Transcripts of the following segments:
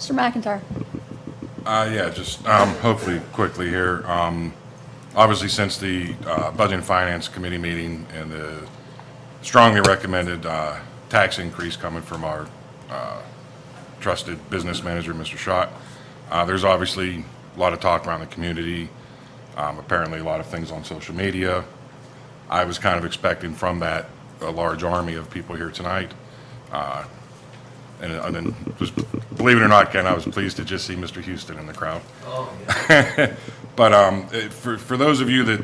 Mr. McIntyre. Yeah, just hopefully quickly here. Obviously, since the Budget and Finance Committee meeting and the strongly recommended tax increase coming from our trusted business manager, Mr. Schott, there's obviously a lot of talk around the community, apparently a lot of things on social media. I was kind of expecting from that a large army of people here tonight. And then, just believe it or not, Ken, I was pleased to just see Mr. Houston in the crowd. Oh, yeah. But for those of you that,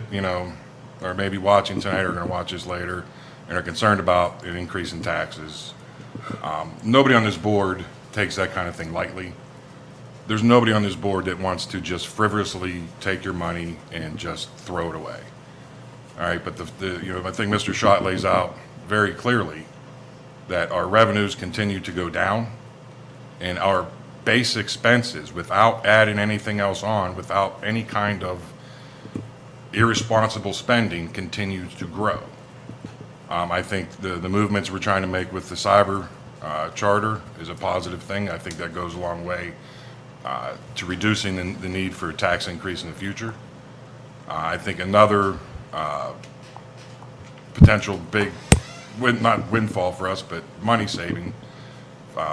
are maybe watching tonight or going to watch this later and are concerned about an increase in taxes, nobody on this board takes that kind of thing lightly. There's nobody on this board that wants to just frivolously take your money and just throw it away. All right, but I think Mr. Schott lays out very clearly that our revenues continue to go down and our base expenses, without adding anything else on, without any kind of irresponsible spending, continues to grow. I think the movements we're trying to make with the cyber charter is a positive thing. I think that goes a long way to reducing the need for a tax increase in the future. I think another potential big not windfall for us, but money saving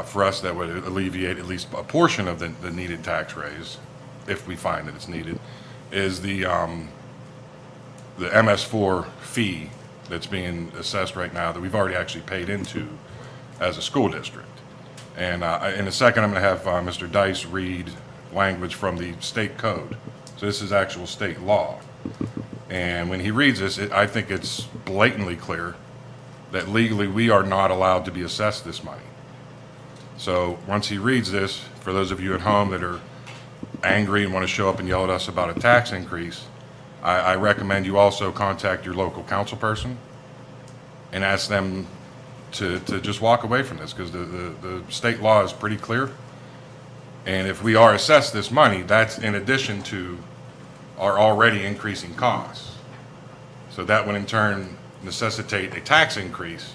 for us that would alleviate at least a portion of the needed tax raise, if we find that it's needed, is the MS4 fee that's being assessed right now that we've already actually paid into as a school district. And in a second, I'm going to have Mr. Dice read language from the state code. So this is actual state law. And when he reads this, I think it's blatantly clear that legally we are not allowed to be assessed this money. So once he reads this, for those of you at home that are angry and want to show up and yell at us about a tax increase, I recommend you also contact your local council person and ask them to just walk away from this, because the state law is pretty clear. And if we are assessed this money, that's in addition to our already increasing costs. So that would in turn necessitate a tax increase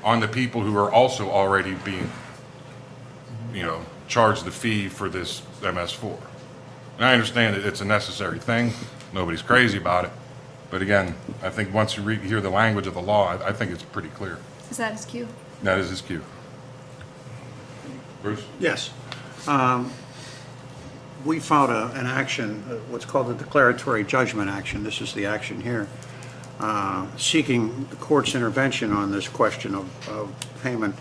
on the people who are also already being, charged the fee for this MS4. And I understand that it's a necessary thing. Nobody's crazy about it. But again, I think once you hear the language of the law, I think it's pretty clear. Is that his cue? That is his cue. Bruce? Yes. We filed an action, what's called a declaratory judgment action. This is the action here, seeking the court's intervention on this question of payment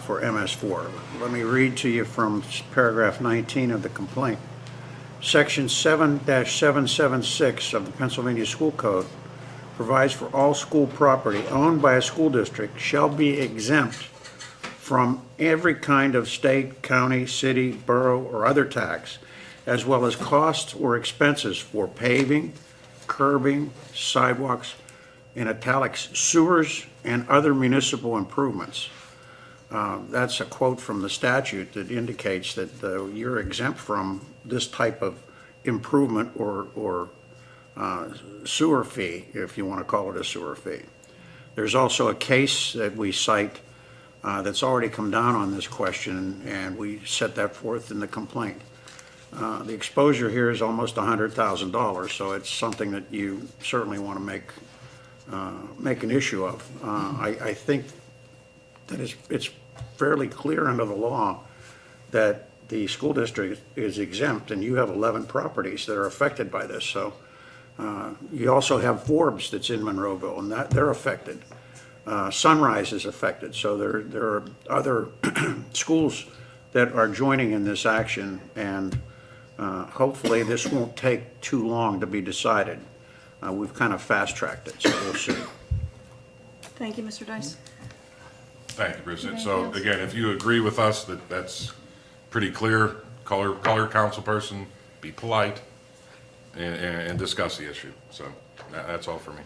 for MS4. Let me read to you from paragraph 19 of the complaint. Section 7-776 of the Pennsylvania School Code provides for all school property owned by a school district shall be exempt from every kind of state, county, city, borough, or other tax, as well as costs or expenses for paving, curbing, sidewalks, in italics, sewers, and other municipal improvements. That's a quote from the statute that indicates that you're exempt from this type of improvement or sewer fee, if you want to call it a sewer fee. There's also a case that we cite that's already come down on this question, and we set that forth in the complaint. The exposure here is almost $100,000, so it's something that you certainly want to make an issue of. I think that it's fairly clear under the law that the school district is exempt, and you have 11 properties that are affected by this. So you also have Forbes that's in Monroeville, and they're affected. Sunrise is affected. So there are other schools that are joining in this action, and hopefully this won't take too long to be decided. We've kind of fast-tracked it, so we'll see. Thank you, Mr. Dice. Thank you, Bruce. Anything So else? again, if you agree with us that that's pretty clear, call your council person, be polite, and discuss the issue. So that's all for me.